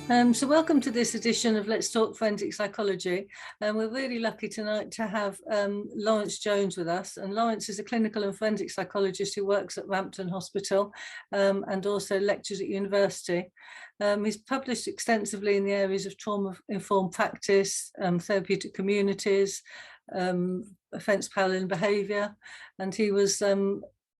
So welcome to this edition of Let's Talk Forensic Psychology. We're really lucky tonight to have Lawrence Jones with us. And Lawrence is a clinical and forensic psychologist who works at Rampton Hospital and also lectures at university. He's published extensively in the areas of trauma-informed practice, therapeutic communities, offence paralleling behaviour. And he was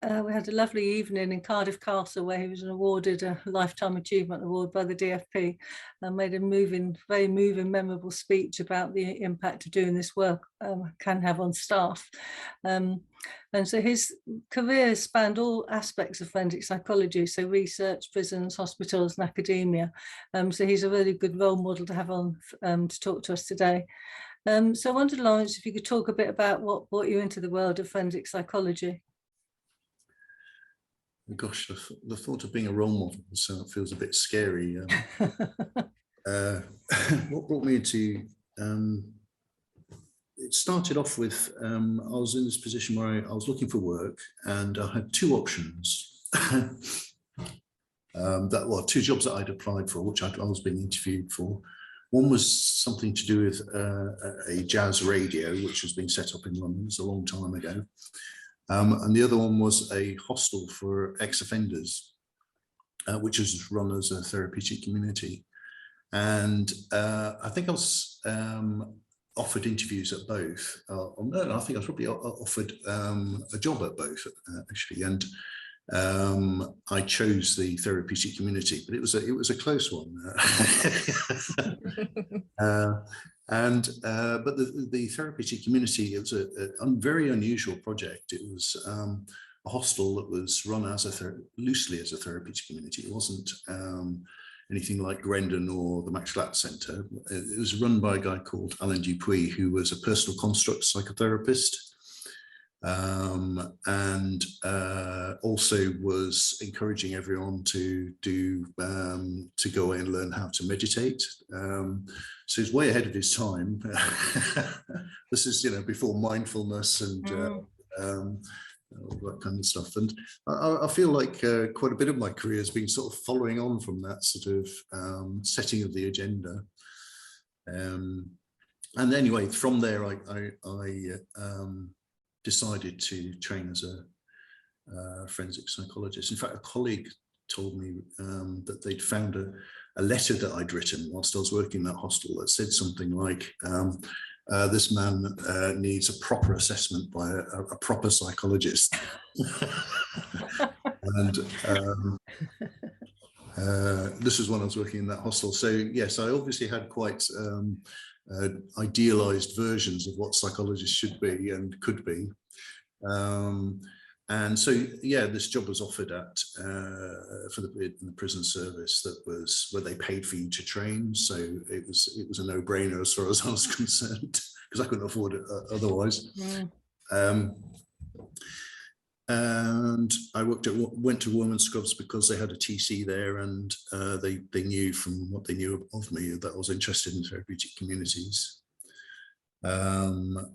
we had a lovely evening in Cardiff Castle where he was awarded a Lifetime Achievement Award by the DFP and made a very moving, memorable speech about the impact of doing this work can have on staff. And so his career spanned all aspects of forensic psychology, so research, prisons, hospitals, and academia. So he's a really good role model to have on to talk to us today. So I wondered, Lawrence, if you could talk a bit about what brought you into the world of forensic psychology. Gosh, the thought of being a role model feels a bit scary. What brought me into it started off with I was in this position where I was looking for work and I had two options. Two jobs that I'd applied for, which I was being interviewed for. One was something to do with a jazz radio, which was being set up in London. It was a long time ago. And the other one was a hostel for ex-offenders, which was run as a therapeutic community. And I think I was offered interviews at both. No, I think I was probably offered a job at both, actually. And I chose the therapeutic community, but it was a close one. But the therapeutic community, it was a very unusual project. It was a hostel that was run loosely as a therapeutic community. It wasn't anything like Grendon or the Max Glatt Centre. It was run by a guy called Alain Dupuis, who was a personal construct psychotherapist, and also was encouraging everyone to go away and learn how to meditate. So he's way ahead of his time. This is, before mindfulness and all that kind of stuff. And I feel like quite a bit of my career has been sort of following on from that sort of setting of the agenda. And anyway, from there, I decided to train as a forensic psychologist. In fact, a colleague told me that they'd found a letter that I'd written whilst I was working in that hostel that said something like, this man needs a proper assessment by a proper psychologist. And this was when I was working in that hostel. So yes, I obviously had quite idealized versions of what psychologists should be and could be. And so, yeah, this job was offered in the prison service that was where they paid for you to train. So it was a no-brainer as far as I was concerned, because I couldn't afford it otherwise. Yeah. And I went to Women's Scrubs because they had a TC there, and they knew from what they knew of me that I was interested in therapeutic communities.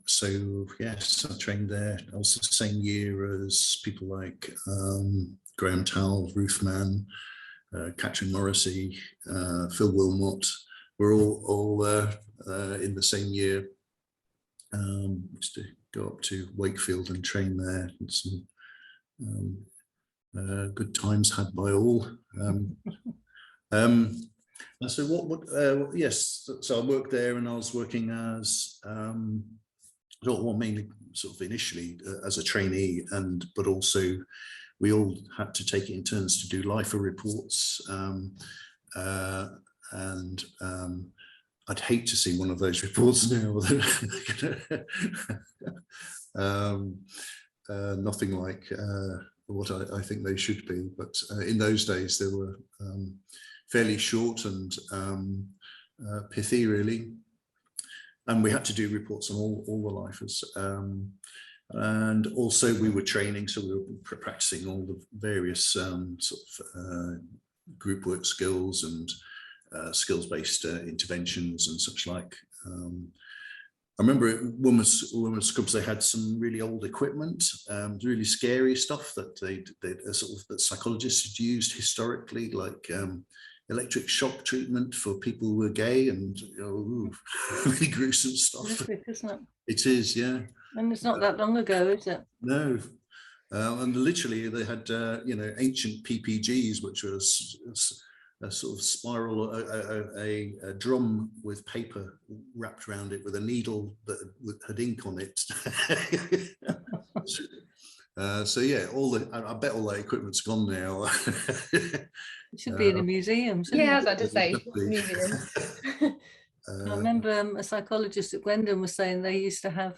So yes, I trained there. I was the same year as people like Graham Towell, Ruth Mann, Catherine Morrissey, Phil Wilmot. We're all in the same year. Used to go up to Wakefield and train there. And some good times had by all. And so yes, so I worked there, and I was working as, mainly sort of initially as a trainee, but also we all had to take it in turns to do LIFA reports. And I'd hate to see one of those reports now. Nothing like what I think they should be, but in those days they were fairly short and pithy, really. And we had to do reports on all the LIFAs. And also we were training, so we were practicing all the various group work skills and skills-based interventions and such like. I remember at Women's Scrubs, they had some really old equipment, really scary stuff that that psychologists had used historically, like electric shock treatment for people who were gay, and really gruesome stuff. Horrific, isn't it? It is, yeah. And it's not that long ago, is it? No. And literally they had, ancient PPGs, which was a sort of spiral, a drum with paper wrapped around it with a needle that had ink on it. So yeah, I bet all that equipment's gone now. It should be in a museum, shouldn't Yeah, I it? was about to say, Exactly. museum. I remember a psychologist at Gwendon was saying they used to have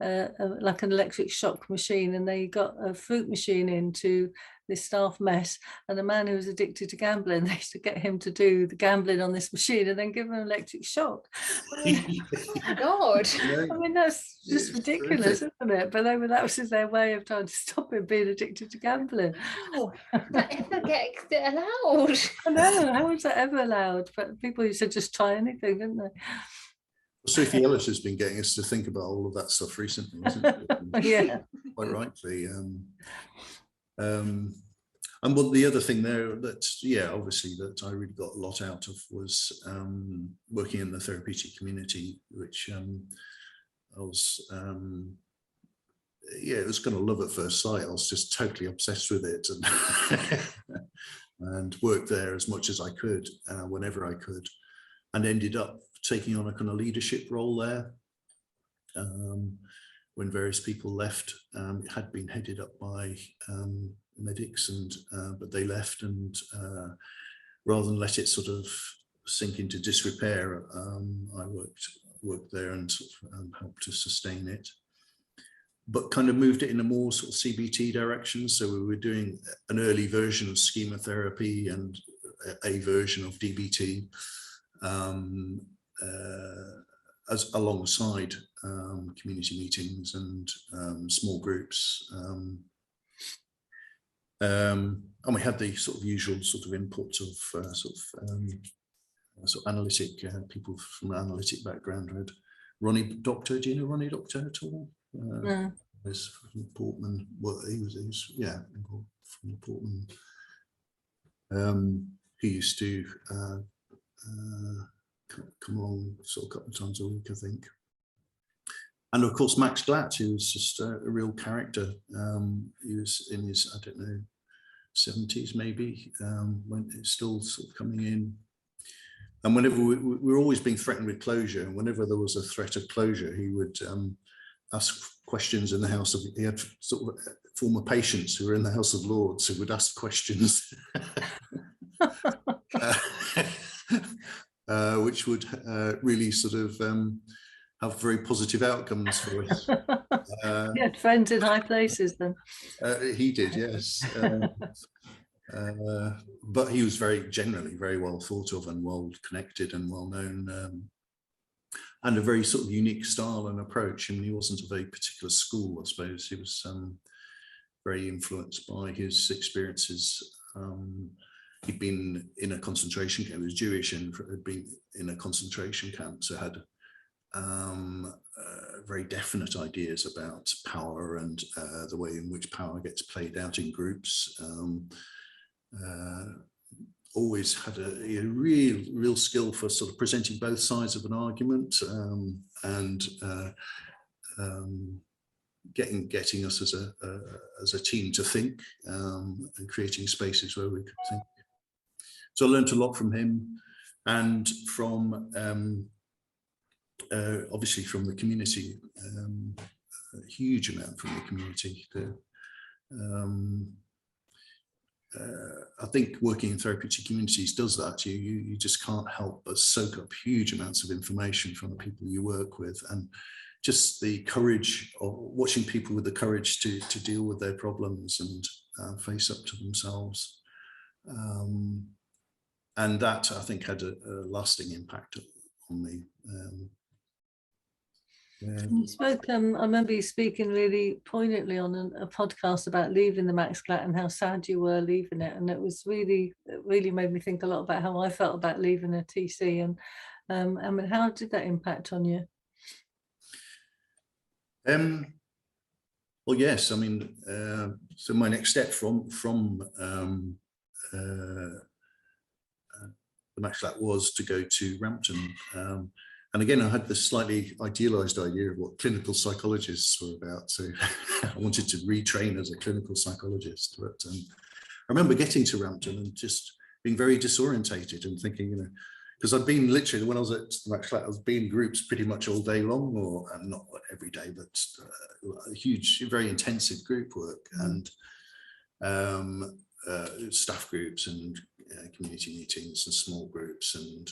like an electric shock machine, and they got a fruit machine into this staff mess, and a man who was addicted to gambling, they used to get him to do the gambling on this machine and then give him an electric shock. Oh my God. I mean, that's just ridiculous, isn't it? But that was just their way of trying to stop him being addicted to gambling. Oh, that ever get allowed? I know, how was that ever allowed? But people used to just try anything, didn't they? Sophie Ellis has been getting us to think about all of that stuff recently, hasn't it? Yeah. Quite rightly. And what the other thing there that, obviously that I really got a lot out of was working in the therapeutic community, which I was, it was kind of love at first sight. I was just totally obsessed with it, and worked there as much as I could, whenever I could, and ended up taking on a kind of leadership role there. When various people left, it had been headed up by medics, but they left, and rather than let it sort of sink into disrepair, I worked there and sort of, helped to sustain it, but kind of moved it in a more sort of CBT direction. So we were doing an early version of schema therapy and a version of DBT, as alongside community meetings and small groups, and we had the sort of usual sort of input of sort of analytic people from an analytic background. I had Ronnie Doctor. Do you know Ronnie Doctor at all? No. He was from Portman. Well, he was from Portman. He used to come along sort of a couple of times a week, I think. And of course, Max Glatt, who was just a real character. He was in his, I don't know, 70s maybe, when it's still sort of coming in. And whenever we were always being threatened with closure, and whenever there was a threat of closure, he would ask questions in the House of, he had sort of former patients who were in the House of Lords who would ask questions. Which would really sort of have very positive outcomes for us. You had friends in high places then. He did, yes. But he was generally very well thought of and well connected and well known, and a very sort of unique style and approach. I mean, he wasn't of a particular school, I suppose. He was very influenced by his experiences. He'd been in a concentration camp. He was Jewish and had been in a concentration camp, so had very definite ideas about power and the way in which power gets played out in groups. Always had a real skill for sort of presenting both sides of an argument, and getting us as a team to think, and creating spaces where we could think. So I learned a lot from him, and from obviously from the community, a huge amount from the community. I think working in therapeutic communities does that. You just can't help but soak up huge amounts of information from the people you work with, and just the courage of watching people with the courage to deal with their problems and face up to themselves. And that, I think, had a lasting impact on me. You spoke, I remember you speaking really poignantly on a podcast about leaving the Max Glatt and how sad you were leaving it. And it really made me think a lot about how I felt about leaving a TC. And I mean, how did that impact on you? Well, yes, I mean, so my next step from the match that was to go to Rampton. And again, I had this slightly idealized idea of what clinical psychologists were about. So I wanted to retrain as a clinical psychologist. But I remember getting to Rampton and just being very disorientated and thinking, you know, because I'd been literally, when I was at the match flat, I've been in groups pretty much all day long, or not every day, but a huge, very intensive group work, and staff groups and community meetings and small groups and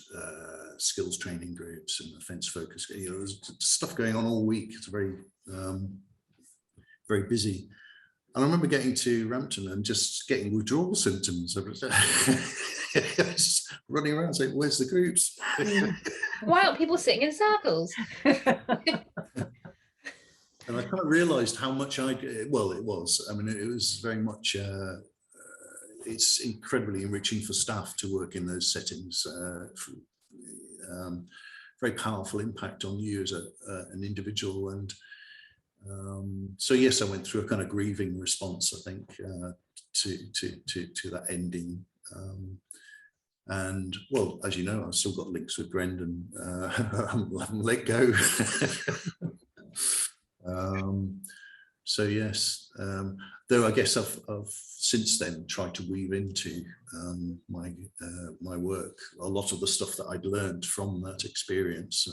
skills training groups and offence focus. You know, there's stuff going on all week. It's very, very busy. And I remember getting to Rampton and just getting withdrawal symptoms. I was just running around saying, "Where's the groups?" Why aren't people sitting in circles? And I kind of realised how much well, it was. I mean, it was very much. It's incredibly enriching for staff to work in those settings. Very powerful impact on you as an individual, and so yes, I went through a kind of grieving response, I think, to that ending. And well, as you know, I've still got links with Brendan. I haven't let go. So yes, though I guess I've since then tried to weave into my work a lot of the stuff that I'd learned from that experience,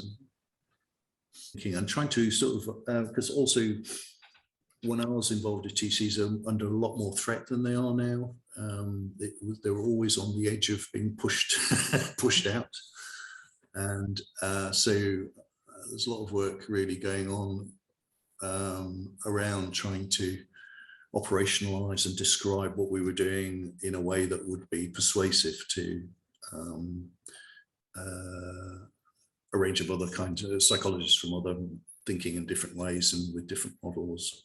and trying to sort of, because also when I was involved with TCs, under a lot more threat than they are now. They were always on the edge of being pushed out, and so there's a lot of work really going on around trying to operationalize and describe what we were doing in a way that would be persuasive to a range of other kinds of psychologists from other thinking in different ways and with different models.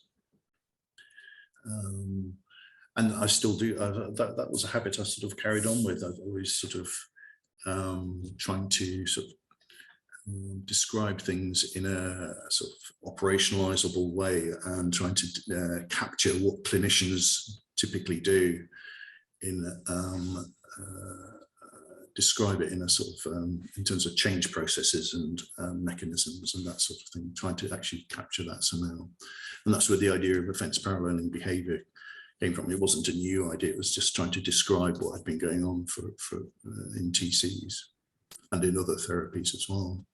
And I still do, that was a habit I sort of carried on with. I've always sort of trying to sort of describe things in a sort of operationalizable way, and trying to capture what clinicians typically do in describe it in a sort of in terms of change processes and mechanisms and that sort of thing, trying to actually capture that somehow. And that's where the idea of offence paralleling behaviour came from. It wasn't a new idea, it was just trying to describe what had been going on for in TCs and in other therapies as well,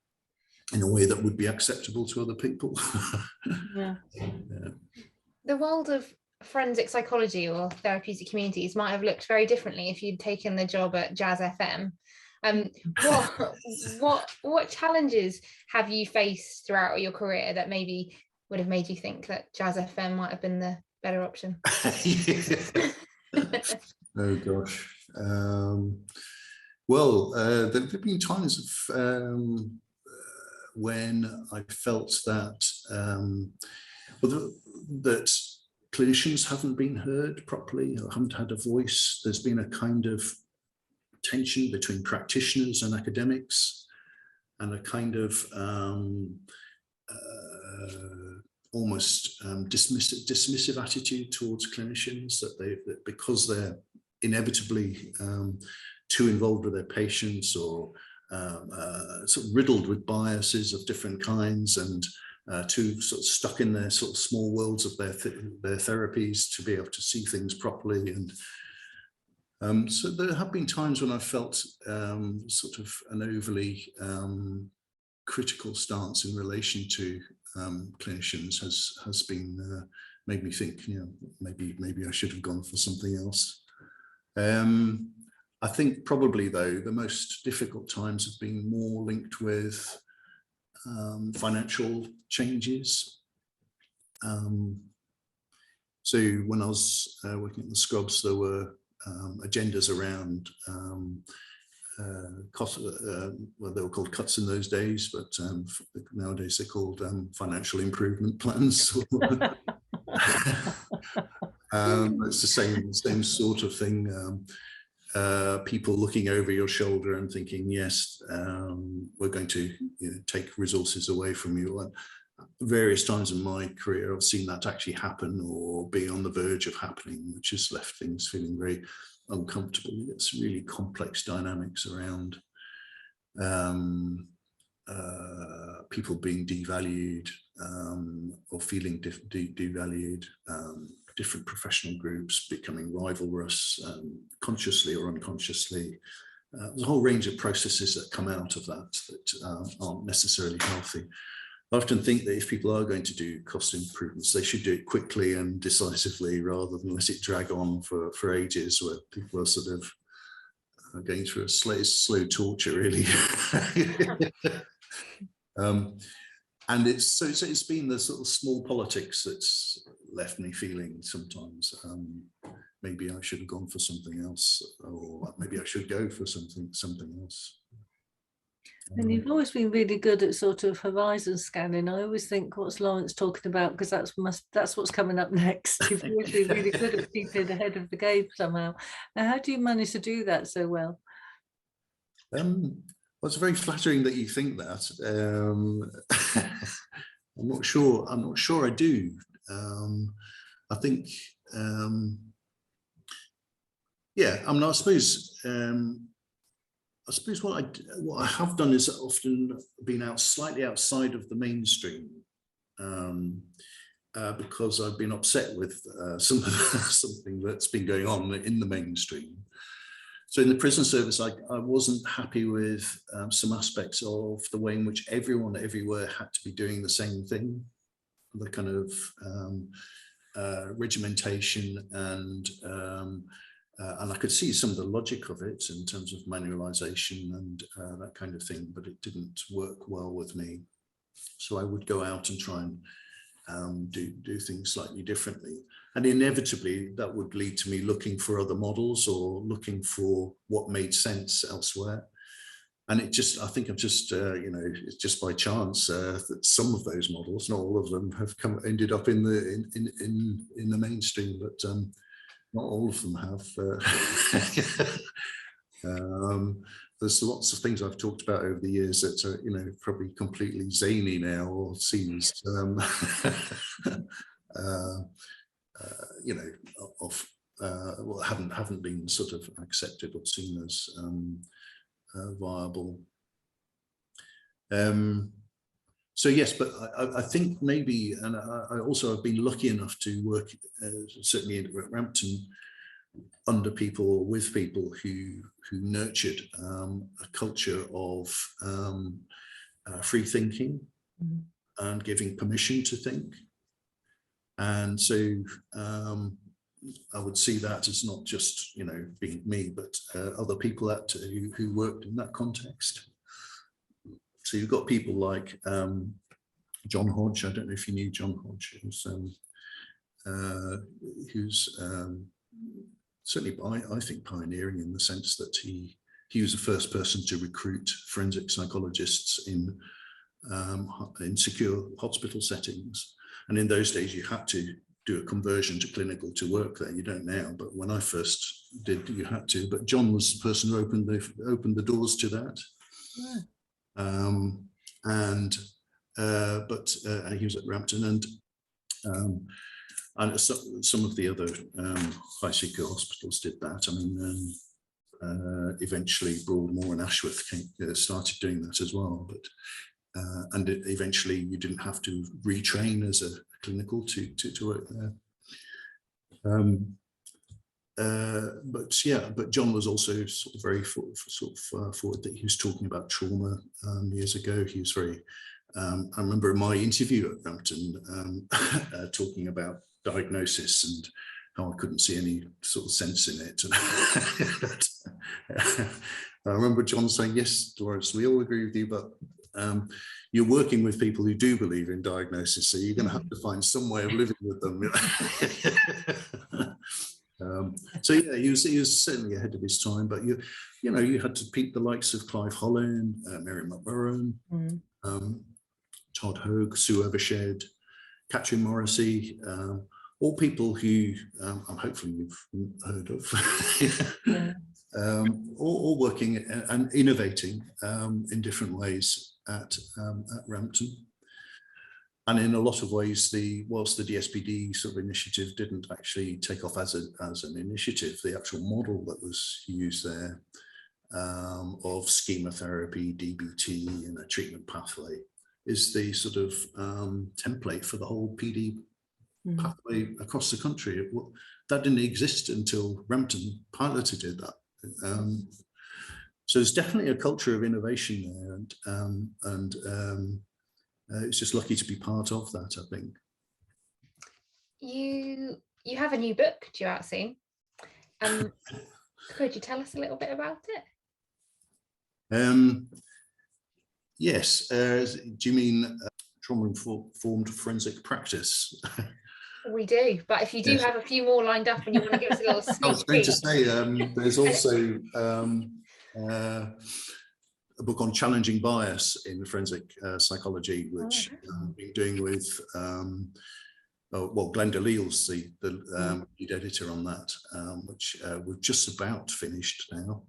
in a way that would be acceptable to other people. Yeah. Yeah. The world of forensic psychology or therapeutic communities might have looked very differently if you'd taken the job at Jazz FM. What challenges have you faced throughout your career that maybe would have made you think that Jazz FM might have been the better option? Oh gosh. Well, there have been times of when I felt that that clinicians haven't been heard properly or haven't had a voice. There's been a kind of tension between practitioners and academics, and a kind of almost dismissive attitude towards clinicians, that because they're inevitably too involved with their patients, or sort of riddled with biases of different kinds, and too sort of stuck in their sort of small worlds of their therapies to be able to see things properly. And so there have been times when I felt sort of an overly critical stance in relation to clinicians has been made me think, you know, maybe I should have gone for something else. I think probably though the most difficult times have been more linked with financial changes. So when I was working at the Scrubs, there were agendas around cost, well, they were called cuts in those days, but nowadays they're called financial improvement plans. It's the same sort of thing. People looking over your shoulder and thinking, yes, we're going to take resources away from you. And various times in my career, I've seen that actually happen or be on the verge of happening, which has left things feeling very uncomfortable. You get some really complex dynamics around people being devalued or feeling devalued, different professional groups becoming rivalrous, consciously or unconsciously. There's a whole range of processes that come out of that aren't necessarily healthy. I often think that if people are going to do cost improvements, they should do it quickly and decisively rather than let it drag on for ages, where people are sort of going through a slow torture, really. And it's been the sort of small politics that's left me feeling sometimes maybe I should have gone for something else, or maybe I should go for something else. And you've always been really good at sort of horizon scanning. I always think, what's Lawrence talking about? Because that's what's coming up next. You've always been really good at keeping ahead of the game somehow. Now, how do you manage to do that so well? Well, it's very flattering that you think that. I'm not sure I do. I think, yeah. I mean, I suppose what I have done is often been slightly outside of the mainstream, because I've been upset with something that's been going on in the mainstream. So in the prison service, I wasn't happy with some aspects of the way in which everyone everywhere had to be doing the same thing, the kind of regimentation and I could see some of the logic of it in terms of manualization and that kind of thing, but it didn't work well with me. So I would go out and try and do things slightly differently. And inevitably that would lead to me looking for other models or looking for what made sense elsewhere. And it just, I think I've just, it's just by chance that some of those models, not all of them, have ended up in the mainstream, but not all of them have. There's lots of things I've talked about over the years that are, probably completely zany now or seen as, well, haven't been sort of accepted or seen as viable. So yes, but I think maybe, and I also have been lucky enough to work certainly at Rampton under people, with people who nurtured a culture of free thinking and giving permission to think. And so I would see that as not just, being me, but other people who worked in that context. So you've got people like John Hodge. I don't know if you knew John Hodge, who's certainly, I think, pioneering in the sense that he was the first person to recruit forensic psychologists in secure hospital settings. And in those days, you had to do a conversion to clinical to work there. You don't now, but when I first did, you had to. But John was the person who opened the doors to that. Yeah. But he was at Rampton, and some of the other high secure hospitals did that. I mean, eventually Broadmoor and Ashworth started doing that as well. But and eventually you didn't have to retrain as a clinical to work there. But John was also sort of very forward that he was talking about trauma years ago. He was very, I remember in my interview at Rampton talking about diagnosis and how I couldn't see any sort of sense in it. I remember John saying, "Yes, Lawrence, we all agree with you, but you're working with people who do believe in diagnosis, so you're going to have to find some way of living with them." So yeah, he was certainly ahead of his time, but you had to peep the likes of Clive Holland, Mary McMurran, Todd Hogue, Sue Evershed, Catherine Morrissey, all people who hopefully you've heard of, yeah. All working and innovating in different ways at Rampton. And in a lot of ways, whilst the DSPD sort of initiative didn't actually take off as an initiative, the actual model that was used there of schema therapy, DBT, and a treatment pathway is the sort of template for the whole PD pathway across the country. That didn't exist until Rampton piloted that. So there's definitely a culture of innovation there, and it's just lucky to be part of that, I think. You have a new book due out soon. Could you tell us a little bit about it? Yes. Do you mean trauma-informed forensic practice? We do, but if you do have a few more lined up and you want to give us a little sneak I was going to peek. say, there's also a book on challenging bias in forensic psychology, which I've been doing with, Glenda Leal's the lead editor on that, which we've just about finished now.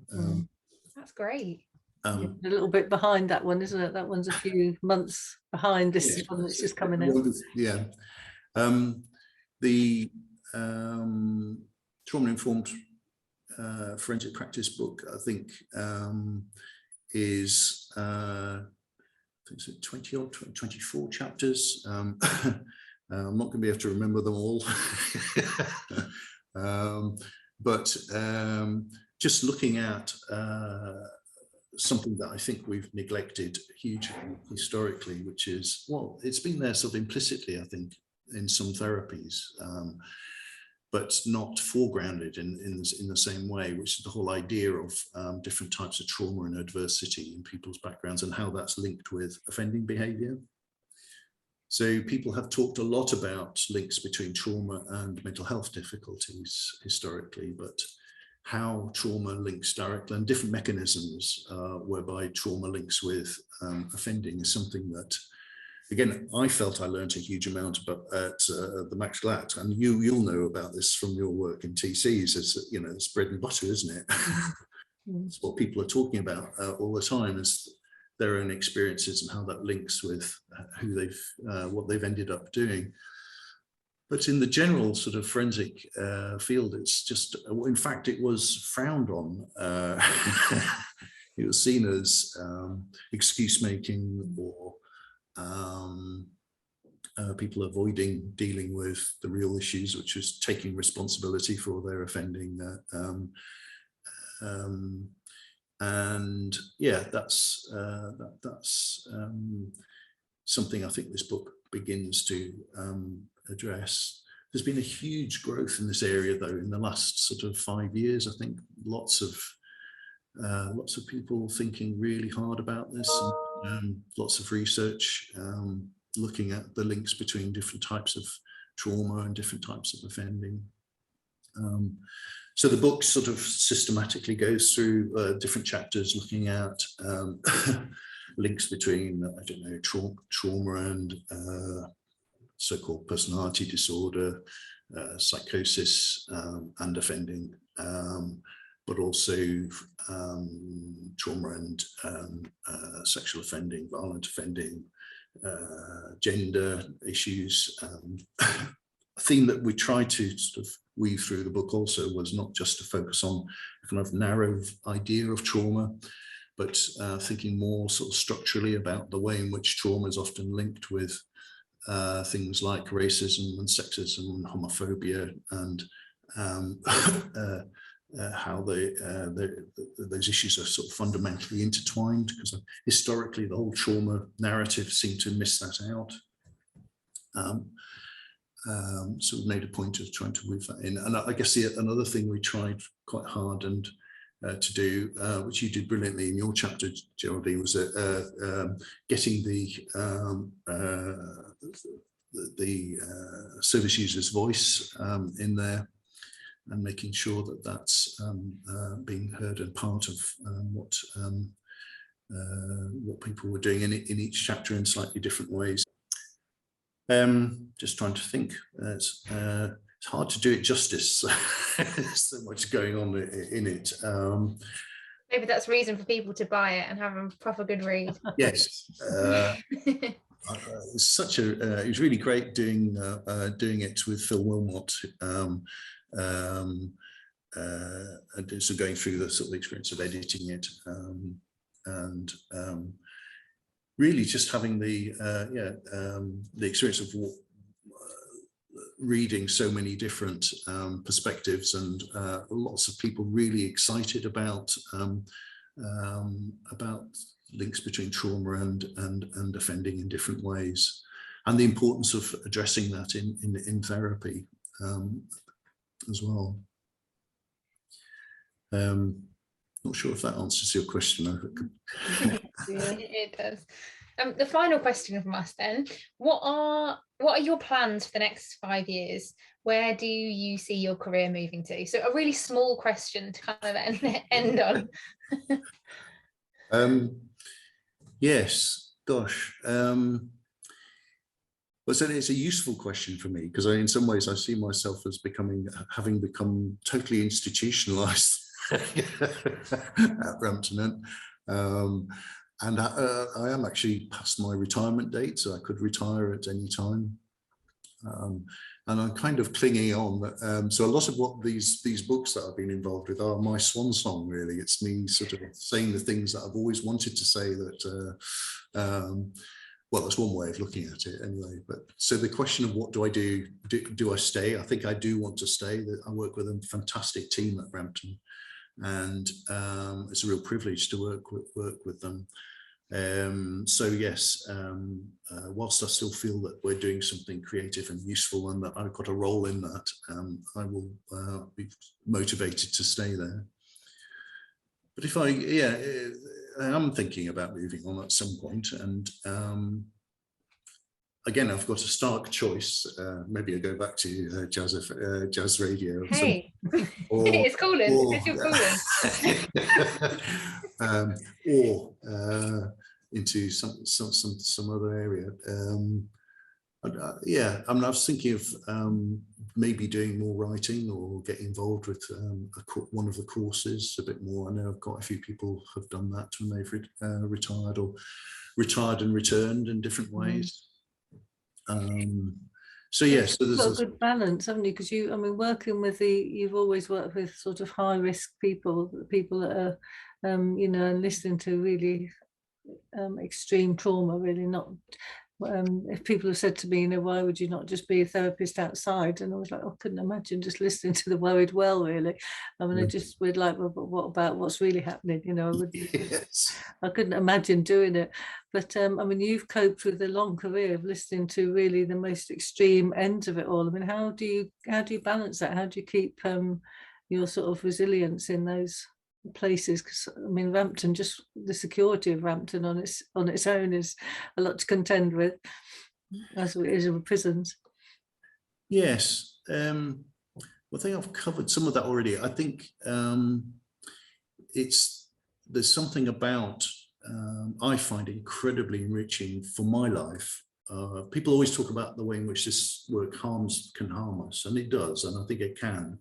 That's great. A little bit behind that one, isn't it? That one's a few months behind this one that's just coming out. Yeah. The trauma-informed forensic practice book, I think, is I think it's 20 or 24 chapters. I'm not going to be able to remember them all, but just looking at something that I think we've neglected hugely historically, which is, well, it's been there sort of implicitly, I think, in some therapies, but not foregrounded in the same way, which is the whole idea of different types of trauma and adversity in people's backgrounds and how that's linked with offending behavior. So people have talked a lot about links between trauma and mental health difficulties historically, but how trauma links directly and different mechanisms whereby trauma links with offending is something that, again, I felt I learned a huge amount about at the Max Glatt, and you'll know about this from your work in TCs. As you know, it's bread and butter, isn't it? It's what people are talking about all the time, is their own experiences and how that links with who what they've ended up doing. But in the general sort of forensic field, it's just, in fact, it was frowned on. It was seen as excuse making, or people avoiding dealing with the real issues, which was taking responsibility for their offending. And yeah, that's something I think this book begins to address. There's been a huge growth in this area, though, in the last sort of 5 years. I think lots of people thinking really hard about this, and lots of research looking at the links between different types of trauma and different types of offending. So the book sort of systematically goes through different chapters looking at links between, I don't know, trauma and so-called personality disorder, psychosis, and offending, but also trauma and sexual offending, violent offending, gender issues. A theme that we tried to sort of weave through the book also was not just to focus on a kind of narrow idea of trauma, but thinking more sort of structurally about the way in which trauma is often linked with things like racism and sexism and homophobia, and how those issues are sort of fundamentally intertwined, because historically the whole trauma narrative seemed to miss that out. So we made a point of trying to weave that in. And I guess another thing we tried quite hard and to do, which you did brilliantly in your chapter, Geraldine, was getting the service user's voice in there, and making sure that that's being heard and part of what people were doing in each chapter in slightly different ways. Just trying to think. It's hard to do it justice. There's so much going on in it. Maybe that's reason for people to buy it and have a proper good read. Yes. it's such a, it was really great doing it with Phil Wilmot, and so going through the sort of experience of editing it, and really just having the experience of reading so many different perspectives, and lots of people really excited about links between trauma and offending in different ways, and the importance of addressing that in therapy as well. Not sure if that answers your question. Yeah, it does. The final question from us then: what are your plans for the next 5 years? Where do you see your career moving to? So a really small question to kind of end on. Yes, gosh. Well, so it's a useful question for me, because in some ways I see myself as having become totally institutionalized at Rampton, and I am actually past my retirement date, so I could retire at any time, and I'm kind of clinging on. So a lot of what these books that I've been involved with are my swan song, really. It's me sort of saying the things that I've always wanted to say, that well, that's one way of looking at it anyway. But so the question of what do I do? Do I stay? I think I do want to stay. I work with a fantastic team at Rampton, and it's a real privilege to work with them. So yes, whilst I still feel that we're doing something creative and useful, and that I've got a role in that, I will be motivated to stay there. But if I am thinking about moving on at some point, and again, I've got a stark choice. Maybe I go back to jazz radio. Hey, it's calling. It's your calling. Or into some other area. Yeah, I mean, I was thinking of maybe doing more writing, or getting involved with one of the courses a bit more. I know quite a few people have done that when they've retired, or retired and returned in different ways. So yes, so there's got a good balance, haven't you? Because I mean, working with you've always worked with sort of high risk people that are, you know, and listening to really extreme trauma, really not. If people have said to me, you know, why would you not just be a therapist outside? And I was like, I couldn't imagine just listening to the worried well, really. I mean, we'd like, well, but what about what's really happening? You know, I couldn't imagine doing it. But I mean, you've coped with a long career of listening to really the most extreme ends of it all. I mean, how do you balance that? How do you keep your sort of resilience in those places? Because I mean, Rampton, just the security of Rampton on its own is a lot to contend with, as it is with prisons. Yes, well, I think I've covered some of that already. I think there's something about I find incredibly enriching for my life. People always talk about the way in which this work can harm us, and it does, and I think it can.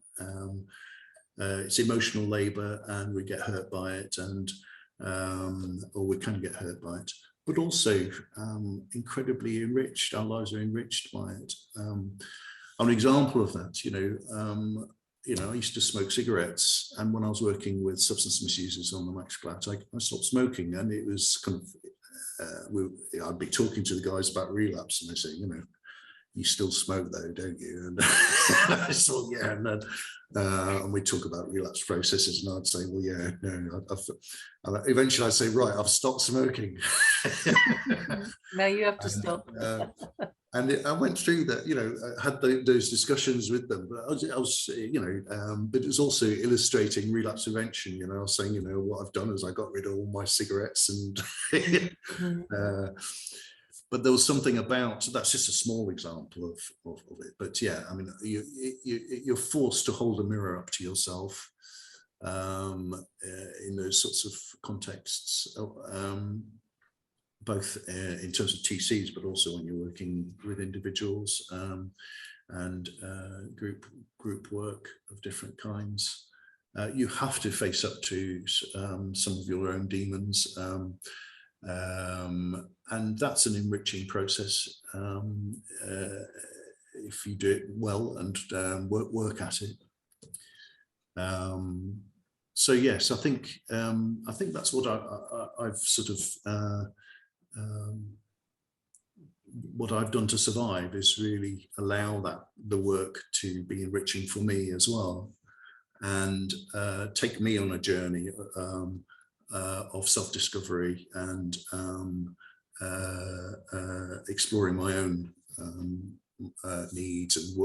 It's emotional labor, and we get hurt by it, and or we can get hurt by it, but also incredibly enriched. Our lives are enriched by it. An example of that, you know, I used to smoke cigarettes, and when I was working with substance misusers on the Max Flat, I stopped smoking, and it was kind of I'd be talking to the guys about relapse, and they say, you know, you still smoke though, don't you? And I thought, yeah, and we'd talk about relapse processes, and I'd say, well, yeah, no, and eventually I'd say, right, I've stopped smoking. Now you have to stop. And I went through that, you know, I had those discussions with them, but I was you know, but it was also illustrating relapse prevention. You know, I was saying, you know, what I've done is I got rid of all my cigarettes, and but there was something about, that's just a small example of it. But yeah, I mean, you're forced to hold a mirror up to yourself in those sorts of contexts. Both in terms of TCs, but also when you're working with individuals and group work of different kinds. You have to face up to some of your own demons. And that's an enriching process if you do it well and work at it. So yes, I think that's what I've sort of what I've done to survive is really allow the work to be enriching for me as well, and take me on a journey of self-discovery and exploring my own needs and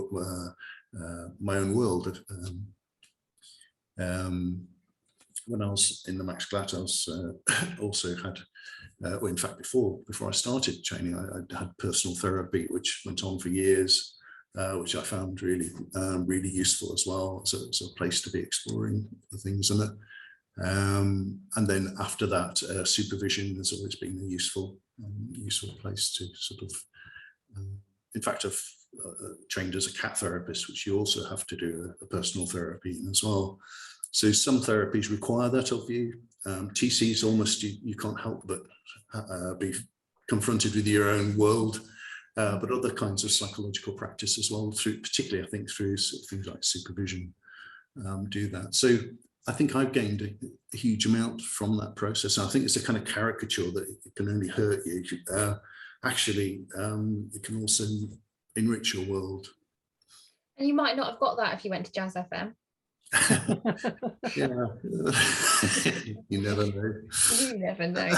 my own world. When I was in the Max Glatt, I was also had, well, in fact, before I started training, I had personal therapy, which went on for years, which I found really useful as well. So it's a place to be exploring the things in it. And then after that, supervision has always been a useful place to sort of. In fact, I've trained as a cat therapist, which you also have to do a personal therapy in as well. So some therapies require that of you. TCs almost you can't help but be confronted with your own world, but other kinds of psychological practice as well, particularly I think through things like supervision, do that. So I think I've gained a huge amount from that process. And I think it's a kind of caricature that it can only hurt you. Actually, it can also enrich your world. And you might not have got that if you went to Jazz FM. Yeah, you never know. You never know.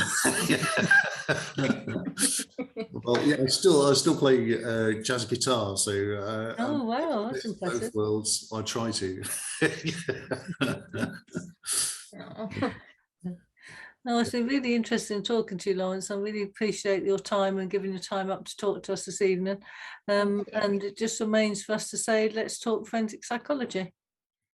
Well, yeah, I still play jazz guitar, so oh wow, that's impressive. Both worlds, I try to. No, it's been really interesting talking to you, Lawrence. I really appreciate your time and giving your time up to talk to us this evening. And it just remains for us to say, let's talk forensic psychology.